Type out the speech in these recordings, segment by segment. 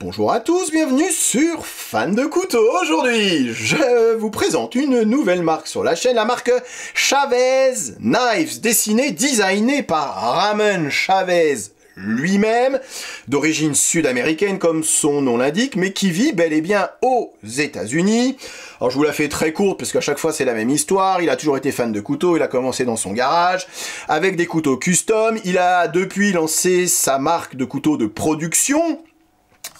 Bonjour à tous, bienvenue sur Fan de Couteaux. Aujourd'hui, je vous présente une nouvelle marque sur la chaîne, la marque Chavez Knives, dessinée, designée par Ramon Chavez lui-même, d'origine sud-américaine comme son nom l'indique, mais qui vit bel et bien aux États-Unis. Alors je vous la fais très courte parce qu'à chaque fois c'est la même histoire. Il a toujours été fan de couteaux, il a commencé dans son garage avec des couteaux custom. Il a depuis lancé sa marque de couteaux de production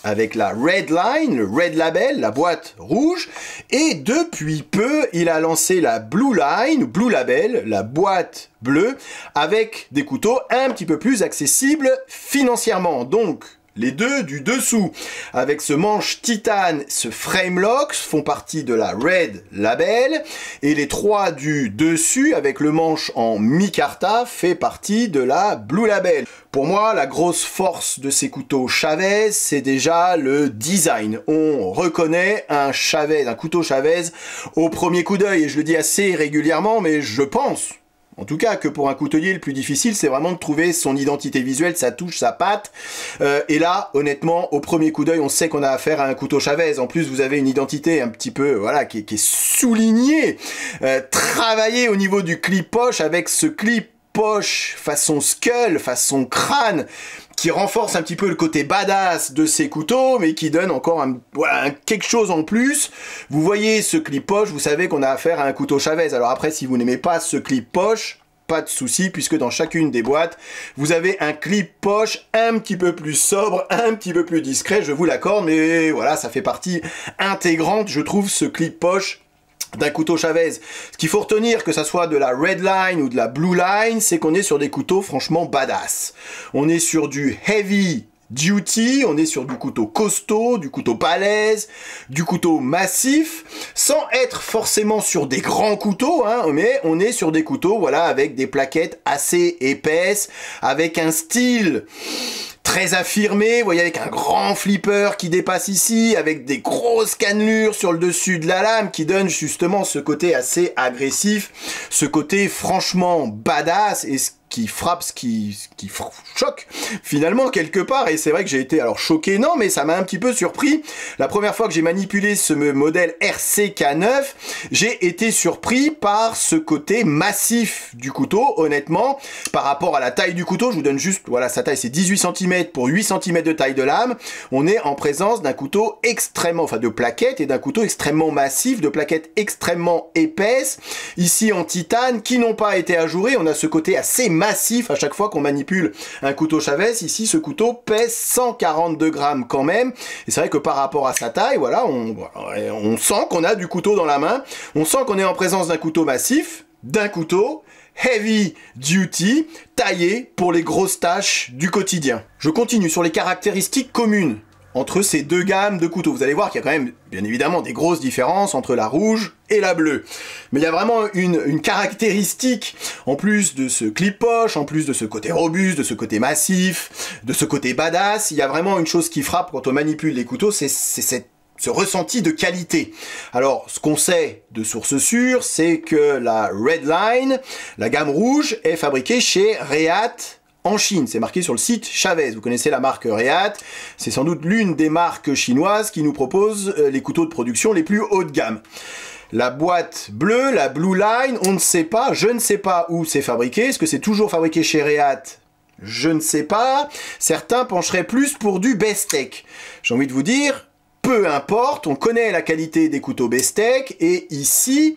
avec la Red Line, le Red Label, la boîte rouge, et depuis peu, il a lancé la Blue Line, Blue Label, la boîte bleue, avec des couteaux un petit peu plus accessibles financièrement. Donc, les deux du dessous, avec ce manche titane, ce frame lock, font partie de la Red Label, et les trois du dessus, avec le manche en micarta, fait partie de la Blue Label. Pour moi, la grosse force de ces couteaux Chavez, c'est déjà le design. On reconnaît un Chavez, un couteau Chavez au premier coup d'œil, et je le dis assez régulièrement, mais je pense, en tout cas, que pour un coutelier, le plus difficile, c'est vraiment de trouver son identité visuelle, sa touche, sa patte. Et là, honnêtement, au premier coup d'œil, on sait qu'on a affaire à un couteau Chavez. En plus, vous avez une identité un petit peu, voilà, qui est soulignée, travaillée au niveau du clip poche, avec ce clip poche façon skull, façon crâne, qui renforce un petit peu le côté badass de ces couteaux, mais qui donne encore quelque chose en plus. Vous voyez ce clip poche, vous savez qu'on a affaire à un couteau Chavez. Alors après, si vous n'aimez pas ce clip poche, pas de souci, puisque dans chacune des boîtes, vous avez un clip poche un petit peu plus sobre, un petit peu plus discret, je vous l'accorde, mais voilà, ça fait partie intégrante, je trouve, ce clip poche d'un couteau Chavez. Ce qu'il faut retenir, que ça soit de la Red Line ou de la Blue Line, c'est qu'on est sur des couteaux franchement badass. On est sur du heavy duty, on est sur du couteau costaud, du couteau balèze, du couteau massif, sans être forcément sur des grands couteaux, hein, mais on est sur des couteaux, voilà, avec des plaquettes assez épaisses, avec un style très affirmé, vous voyez, avec un grand flipper qui dépasse ici, avec des grosses cannelures sur le dessus de la lame qui donne justement ce côté assez agressif, ce côté franchement badass, et ce qui frappe, ce qui choque finalement quelque part. Et c'est vrai que j'ai été, alors choqué non, mais ça m'a un petit peu surpris. La première fois que j'ai manipulé ce modèle RCK9, j'ai été surpris par ce côté massif du couteau, honnêtement, par rapport à la taille du couteau. Je vous donne juste, voilà, sa taille c'est 18 cm pour 8 cm de taille de lame. On est en présence d'un couteau extrêmement, enfin de plaquettes, et d'un couteau extrêmement massif, de plaquettes extrêmement épaisses, ici en titane, qui n'ont pas été ajourées. On a ce côté assez massif à chaque fois qu'on manipule un couteau Chavez. Ici, ce couteau pèse 142 grammes quand même, et c'est vrai que par rapport à sa taille, voilà, on sent qu'on a du couteau dans la main, on sent qu'on est en présence d'un couteau massif, d'un couteau heavy duty, taillé pour les grosses tâches du quotidien. Je continue sur les caractéristiques communes entre ces deux gammes de couteaux. Vous allez voir qu'il y a quand même, bien évidemment, des grosses différences entre la rouge et la bleue. Mais il y a vraiment une caractéristique, en plus de ce clip poche, en plus de ce côté robuste, de ce côté massif, de ce côté badass, il y a vraiment une chose qui frappe quand on manipule les couteaux, c'est ce ressenti de qualité. Alors, ce qu'on sait de sources sûres, c'est que la Red Line, la gamme rouge, est fabriquée chez Reate en Chine. C'est marqué sur le site Chavez. Vous connaissez la marque Reate. C'est sans doute l'une des marques chinoises qui nous propose les couteaux de production les plus haut de gamme. La boîte bleue, la Blue Line, on ne sait pas, je ne sais pas où c'est fabriqué. Est-ce que c'est toujours fabriqué chez Reate ? Je ne sais pas. Certains pencheraient plus pour du Bestech. J'ai envie de vous dire, peu importe, on connaît la qualité des couteaux Bestech, et ici,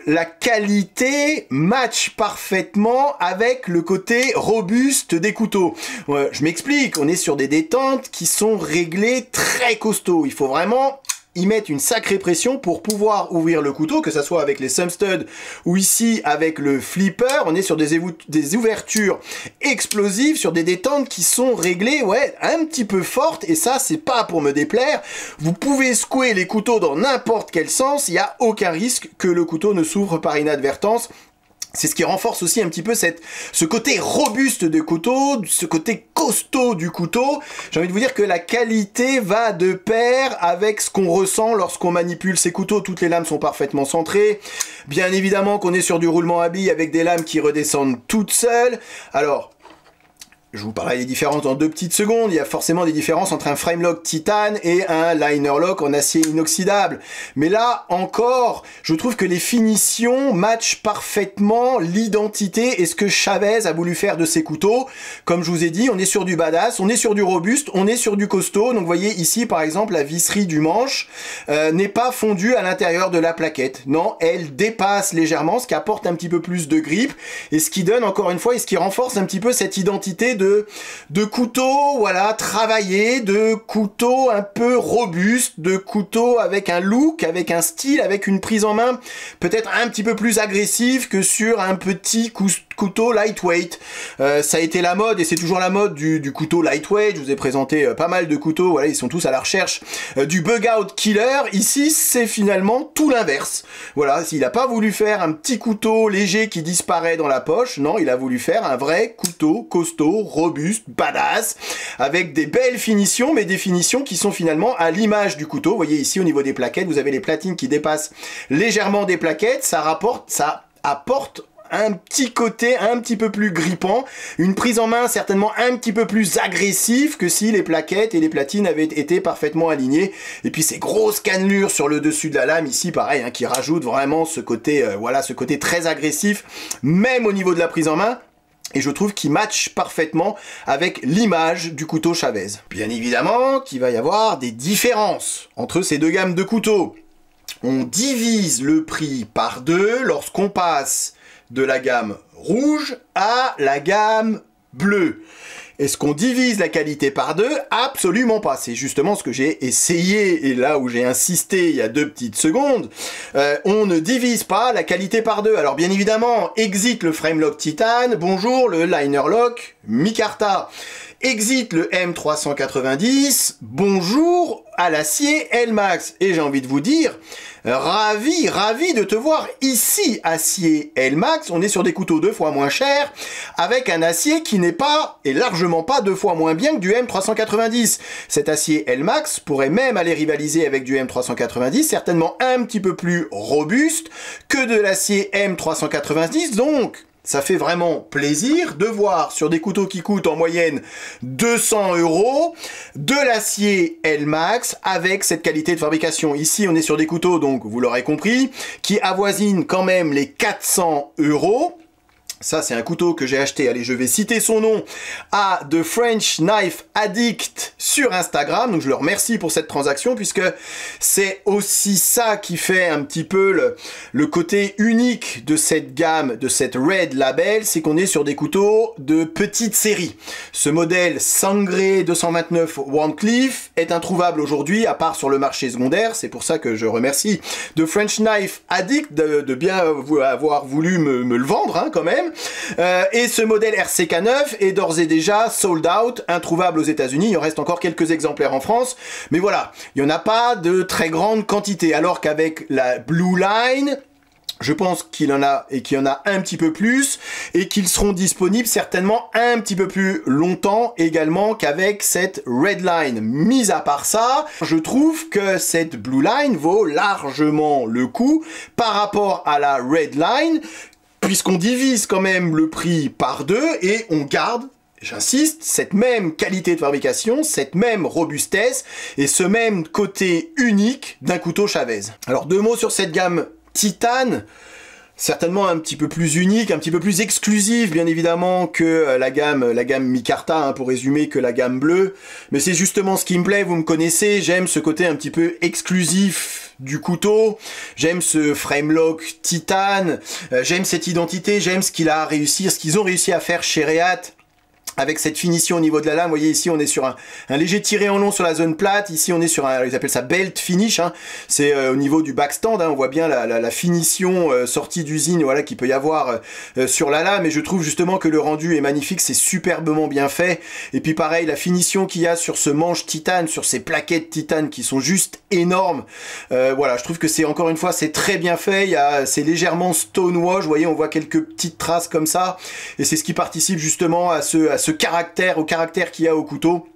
la qualité match parfaitement avec le côté robuste des couteaux. Je m'explique, on est sur des détentes qui sont réglées très costauds. Il faut vraiment y mettre une sacrée pression pour pouvoir ouvrir le couteau, que ça soit avec les thumb studs ou ici avec le flipper. On est sur des ouvertures explosives, sur des détentes qui sont réglées, ouais, un petit peu fortes, et ça, c'est pas pour me déplaire. Vous pouvez secouer les couteaux dans n'importe quel sens, il n'y a aucun risque que le couteau ne s'ouvre par inadvertance. C'est ce qui renforce aussi un petit peu ce côté robuste du couteau, ce côté costaud du couteau. J'ai envie de vous dire que la qualité va de pair avec ce qu'on ressent lorsqu'on manipule ces couteaux. Toutes les lames sont parfaitement centrées. Bien évidemment qu'on est sur du roulement à billes avec des lames qui redescendent toutes seules. Alors, Je vous parlerai des différences dans 2 petites secondes. Il y a forcément des différences entre un Framelock titane et un liner lock en acier inoxydable. Mais là encore, je trouve que les finitions matchent parfaitement l'identité et ce que Chavez a voulu faire de ses couteaux. Comme je vous ai dit, on est sur du badass, on est sur du robuste, on est sur du costaud. Donc vous voyez ici par exemple la visserie du manche n'est pas fondue à l'intérieur de la plaquette. Non, elle dépasse légèrement, ce qui apporte un petit peu plus de grip et ce qui donne encore une fois et ce qui renforce un petit peu cette identité de couteau, voilà, travaillé, de couteau un peu robuste, de couteau avec un look, avec un style, avec une prise en main peut-être un petit peu plus agressive que sur un petit couteau lightweight. Ça a été la mode et c'est toujours la mode du couteau lightweight. Je vous ai présenté pas mal de couteaux, voilà, ils sont tous à la recherche du bug out killer. Ici, c'est finalement tout l'inverse. Voilà, s'il n'a pas voulu faire un petit couteau léger qui disparaît dans la poche, non, il a voulu faire un vrai couteau costaud, robuste, badass, avec des belles finitions, mais des finitions qui sont finalement à l'image du couteau. Vous voyez ici au niveau des plaquettes, vous avez les platines qui dépassent légèrement des plaquettes, ça apporte un petit côté un petit peu plus grippant, une prise en main certainement un petit peu plus agressive que si les plaquettes et les platines avaient été parfaitement alignées. Et puis ces grosses cannelures sur le dessus de la lame ici, pareil, hein, qui rajoutent vraiment ce côté, voilà, ce côté très agressif, même au niveau de la prise en main. Et je trouve qu'il match parfaitement avec l'image du couteau Chavez. Bien évidemment qu'il va y avoir des différences entre ces 2 gammes de couteaux. On divise le prix par 2 lorsqu'on passe de la gamme rouge à la gamme bleue. Est-ce qu'on divise la qualité par 2? Absolument pas. C'est justement ce que j'ai essayé et là où j'ai insisté il y a 2 petites secondes. On ne divise pas la qualité par 2. Alors bien évidemment, exit le Framelock titane, bonjour le liner lock micarta. Exit le M390, bonjour à l'acier Elmax. Et j'ai envie de vous dire, ravi de te voir ici, acier Elmax. On est sur des couteaux 2 fois moins chers, avec un acier qui n'est pas, et largement pas 2 fois moins bien que du M390. Cet acier Elmax pourrait même aller rivaliser avec du M390, certainement un petit peu plus robuste que de l'acier M390, donc ça fait vraiment plaisir de voir sur des couteaux qui coûtent en moyenne 200 € de l'acier Elmax avec cette qualité de fabrication. Ici, on est sur des couteaux, donc vous l'aurez compris, qui avoisinent quand même les 400 €. Ça, c'est un couteau que j'ai acheté, allez, je vais citer son nom, à The French Knife Addict sur Instagram. Donc, je le remercie pour cette transaction, puisque c'est aussi ça qui fait un petit peu le côté unique de cette gamme, de cette Red Label, c'est qu'on est sur des couteaux de petite série. Ce modèle Sangre 229 Wharncliffe est introuvable aujourd'hui, à part sur le marché secondaire. C'est pour ça que je remercie The French Knife Addict de bien avoir voulu me le vendre, hein, quand même. Et ce modèle RCK9 est d'ores et déjà sold out, introuvable aux États-Unis. Il en reste encore quelques exemplaires en France, mais voilà, il n'y en a pas de très grande quantité. Alors qu'avec la Blue Line, je pense qu'il en a et qu'il y en a un petit peu plus et qu'ils seront disponibles certainement un petit peu plus longtemps également qu'avec cette Red Line. Mis à part ça, je trouve que cette Blue Line vaut largement le coup par rapport à la Red Line, puisqu'on divise quand même le prix par 2 et on garde, j'insiste, cette même qualité de fabrication, cette même robustesse et ce même côté unique d'un couteau Chavez. Alors 2 mots sur cette gamme titane, certainement un petit peu plus unique, un petit peu plus exclusive bien évidemment que la gamme micarta, hein, pour résumer, que la gamme bleue, mais c'est justement ce qui me plaît, vous me connaissez, j'aime ce côté un petit peu exclusif du couteau, j'aime ce Framelock titane, j'aime cette identité, j'aime ce qu'ils ont réussi à faire chez Reate avec cette finition au niveau de la lame. Vous voyez ici on est sur un léger tiré en long sur la zone plate, ici on est sur ils appellent ça belt finish, hein. C'est au niveau du backstand, hein, on voit bien la finition sortie d'usine, voilà, qu'il peut y avoir sur la lame, et je trouve justement que le rendu est magnifique, c'est superbement bien fait. Et puis pareil, la finition qu'il y a sur ce manche titane, sur ces plaquettes titane qui sont juste énormes, voilà, je trouve que c'est, encore une fois, c'est très bien fait. C'est légèrement stonewash, vous voyez, on voit quelques petites traces comme ça, et c'est ce qui participe justement à ce caractère, au caractère qu'il y a au couteau.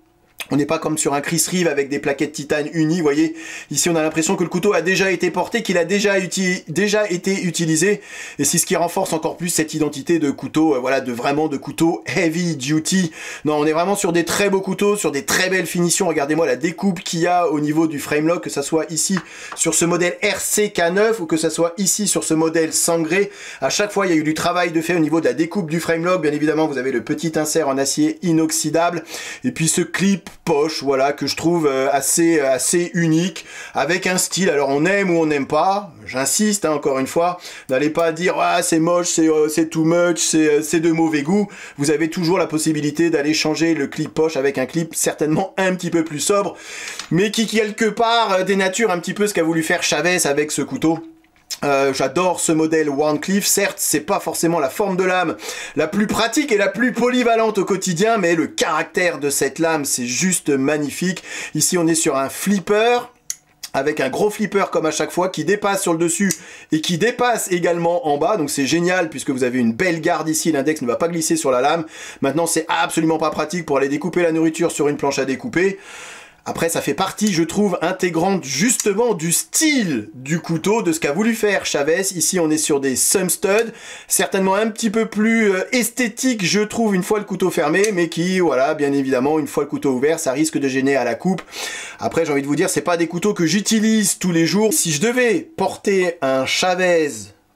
On n'est pas comme sur un Chris Reeve avec des plaquettes titane unies, vous voyez. Ici, on a l'impression que le couteau a déjà été porté, qu'il a déjà été utilisé. Et c'est ce qui renforce encore plus cette identité de couteau, voilà, vraiment de couteau heavy duty. Non, on est vraiment sur des très beaux couteaux, sur des très belles finitions. Regardez-moi la découpe qu'il y a au niveau du frame lock, que ça soit ici sur ce modèle RCK9 ou que ça soit ici sur ce modèle sangré. À chaque fois, il y a eu du travail de fait au niveau de la découpe du frame lock. Bien évidemment, vous avez le petit insert en acier inoxydable. Et puis ce clip poche, voilà, que je trouve assez unique, avec un style. Alors on aime ou on n'aime pas, j'insiste, hein, encore une fois, n'allez pas dire ah c'est moche, c'est too much, c'est de mauvais goût. Vous avez toujours la possibilité d'aller changer le clip poche avec un clip certainement un petit peu plus sobre, mais qui quelque part dénature un petit peu ce qu'a voulu faire Chavez avec ce couteau. J'adore ce modèle Wharncliffe, certes c'est pas forcément la forme de lame la plus pratique et la plus polyvalente au quotidien, mais le caractère de cette lame c'est juste magnifique. Ici on est sur un flipper, avec un gros flipper comme à chaque fois, qui dépasse sur le dessus et qui dépasse également en bas, donc c'est génial puisque vous avez une belle garde ici, l'index ne va pas glisser sur la lame. Maintenant c'est absolument pas pratique pour aller découper la nourriture sur une planche à découper. Après, ça fait partie, je trouve, intégrante justement du style du couteau, de ce qu'a voulu faire Chavez. Ici, on est sur des thumb studs, certainement un petit peu plus esthétique, je trouve, une fois le couteau fermé, mais qui, voilà, bien évidemment, une fois le couteau ouvert, ça risque de gêner à la coupe. Après, j'ai envie de vous dire, c'est pas des couteaux que j'utilise tous les jours. Si je devais porter un Chavez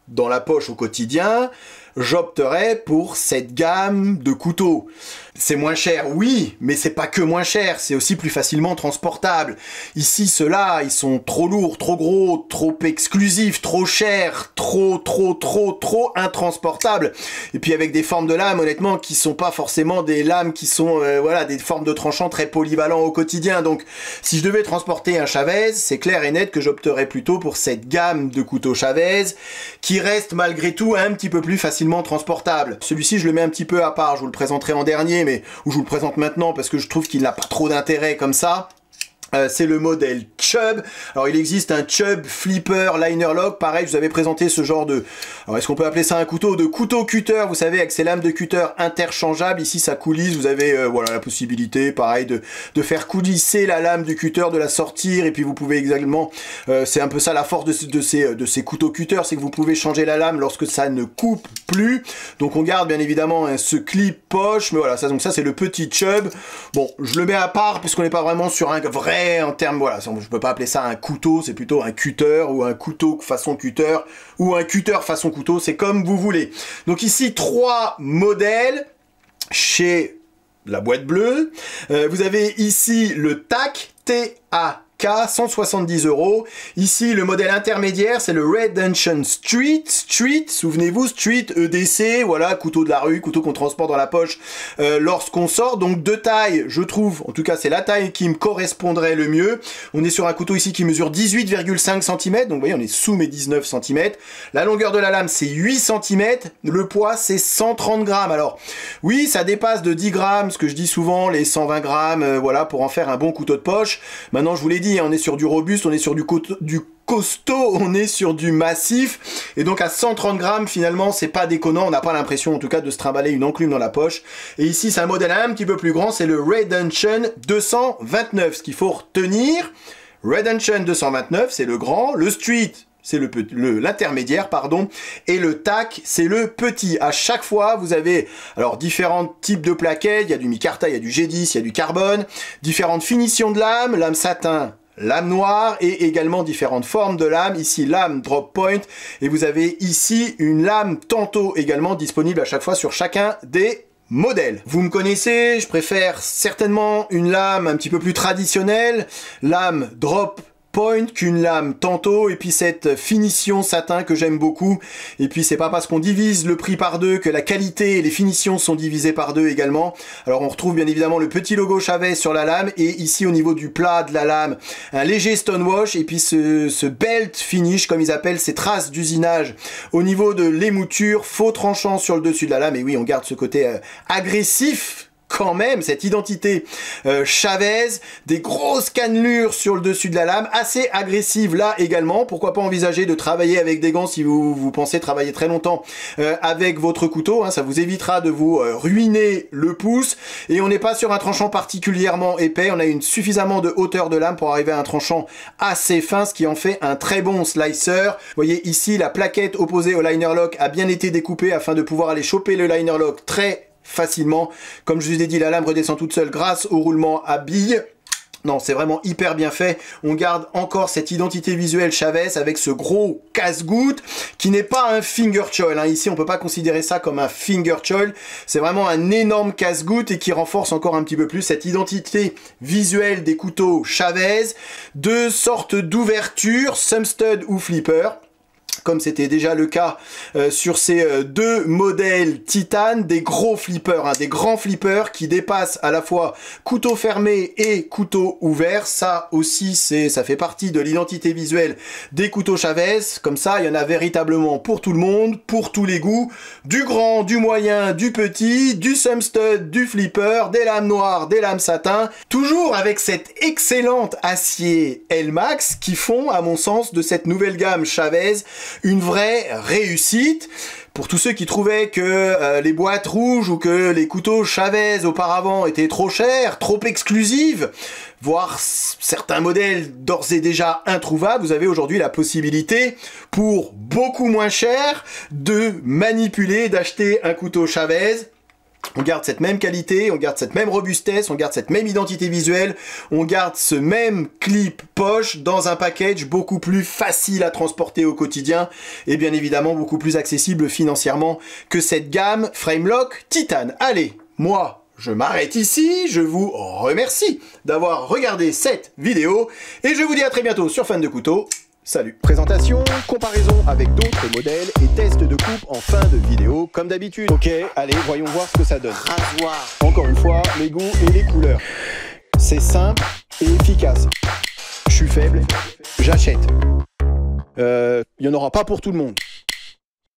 dans la poche au quotidien, j'opterais pour cette gamme de couteaux. C'est moins cher, oui, mais c'est pas que moins cher, c'est aussi plus facilement transportable. Ici, ceux-là, ils sont trop lourds, trop gros, trop exclusifs, trop chers, trop intransportables. Et puis avec des formes de lames, honnêtement, qui sont pas forcément des lames qui sont, voilà, des formes de tranchants très polyvalents au quotidien. Donc, si je devais transporter un Chavez, c'est clair et net que j'opterais plutôt pour cette gamme de couteaux Chavez, qui reste malgré tout un petit peu plus facilement transportable. Celui-ci, je le mets un petit peu à part, je vous le présenterai en dernier, mais où je vous le présente maintenant parce que je trouve qu'il n'a pas trop d'intérêt comme ça. C'est le modèle Chubb. Alors il existe un Chubb Flipper Liner Lock, pareil je vous avais présenté ce genre de, alors est-ce qu'on peut appeler ça un couteau, de couteau cutter, vous savez, avec ces lames de cutter interchangeables. Ici ça coulisse, vous avez voilà la possibilité pareil de faire coulisser la lame du cutter, de la sortir, et puis vous pouvez également, c'est un peu ça la force de ces couteaux cutter, c'est que vous pouvez changer la lame lorsque ça ne coupe plus. Donc on garde bien évidemment ce clip poche, mais voilà, ça, donc ça c'est le petit Chubb. Bon, je le mets à part puisqu'on n'est pas vraiment sur un vrai, en termes, voilà, je peux pas appeler ça un couteau, c'est plutôt un cutter, ou un couteau façon cutter, ou un cutter façon couteau, c'est comme vous voulez. Donc ici, 3 modèles chez la boîte bleue. Vous avez ici le TAC, T-A-K, 170 €. Ici, le modèle intermédiaire, c'est le Redemption Street. Street, souvenez-vous, Street, EDC, voilà, couteau de la rue, couteau qu'on transporte dans la poche lorsqu'on sort. Donc, de taille, je trouve, en tout cas, c'est la taille qui me correspondrait le mieux. On est sur un couteau ici qui mesure 18,5 cm. Donc, vous voyez, on est sous mes 19 cm. La longueur de la lame, c'est 8 cm. Le poids, c'est 130 grammes. Alors, oui, ça dépasse de 10 grammes, ce que je dis souvent, les 120 grammes, voilà, pour en faire un bon couteau de poche. Maintenant, je vous l'ai dit, on est sur du robuste, on est sur du costaud, on est sur du massif, et donc à 130 grammes finalement c'est pas déconnant, on n'a pas l'impression en tout cas de se trimballer une enclume dans la poche. Et ici c'est un modèle un petit peu plus grand, c'est le Redemption 229. Ce qu'il faut retenir, Redemption 229 c'est le grand, le Street c'est l'intermédiaire, pardon, et le TAC, c'est le petit. À chaque fois, vous avez alors différents types de plaquettes, il y a du micarta, il y a du G10, il y a du carbone, différentes finitions de lames, lame satin, lame noire, et également différentes formes de lames. Ici, lame drop point, et vous avez ici une lame tanto également disponible à chaque fois sur chacun des modèles. Vous me connaissez, je préfère certainement une lame un petit peu plus traditionnelle, lame drop point qu'une lame tanto, et puis cette finition satin que j'aime beaucoup. Et puis c'est pas parce qu'on divise le prix par deux que la qualité et les finitions sont divisées par deux également. Alors on retrouve bien évidemment le petit logo Chavez sur la lame, et ici au niveau du plat de la lame un léger stonewash, et puis ce belt finish comme ils appellent, ces traces d'usinage au niveau de l'émouture, faux tranchant sur le dessus de la lame. Et oui, on garde ce côté agressif quand même cette identité Chavez, des grosses cannelures sur le dessus de la lame, assez agressive là également. Pourquoi pas envisager de travailler avec des gants si vous pensez travailler très longtemps avec votre couteau, hein, ça vous évitera de vous ruiner le pouce. Et on n'est pas sur un tranchant particulièrement épais, on a suffisamment de hauteur de lame pour arriver à un tranchant assez fin, ce qui en fait un très bon slicer. Vous voyez ici la plaquette opposée au liner lock a bien été découpée afin de pouvoir aller choper le liner lock très facilement. Comme je vous ai dit, la lame redescend toute seule grâce au roulement à billes. Non, c'est vraiment hyper bien fait. On garde encore cette identité visuelle Chavez avec ce gros casse-goutte qui n'est pas un finger choil. Hein. Ici, on peut pas considérer ça comme un finger choil. C'est vraiment un énorme casse-goutte et qui renforce encore un petit peu plus cette identité visuelle des couteaux Chavez. Deux sortes d'ouvertures, thumb stud ou flipper, comme c'était déjà le cas sur ces deux modèles Titan, des gros flippers, hein, des grands flippers qui dépassent à la fois couteau fermé et couteau ouvert. Ça aussi, ça fait partie de l'identité visuelle des couteaux Chavez. Comme ça, il y en a véritablement pour tout le monde, pour tous les goûts, du grand, du moyen, du petit, du thumb stud, du flipper, des lames noires, des lames satin, toujours avec cet excellent acier Elmax qui font, à mon sens, de cette nouvelle gamme Chavez une vraie réussite. Pour tous ceux qui trouvaient que les boîtes rouges ou que les couteaux Chavez auparavant étaient trop chers, trop exclusives, voire certains modèles d'ores et déjà introuvables, vous avez aujourd'hui la possibilité, pour beaucoup moins cher, de manipuler, d'acheter un couteau Chavez. On garde cette même qualité, on garde cette même robustesse, on garde cette même identité visuelle, on garde ce même clip poche dans un package beaucoup plus facile à transporter au quotidien et bien évidemment beaucoup plus accessible financièrement que cette gamme Framelock Titan. Allez, moi, je m'arrête ici, je vous remercie d'avoir regardé cette vidéo et je vous dis à très bientôt sur Fan de Couteaux. Salut. Présentation, comparaison avec d'autres modèles et test de coupe en fin de vidéo comme d'habitude. Ok, allez, voyons voir ce que ça donne. Rasoir. Encore une fois, les goûts et les couleurs. C'est simple et efficace. Je suis faible, j'achète. Il n'y en aura pas pour tout le monde.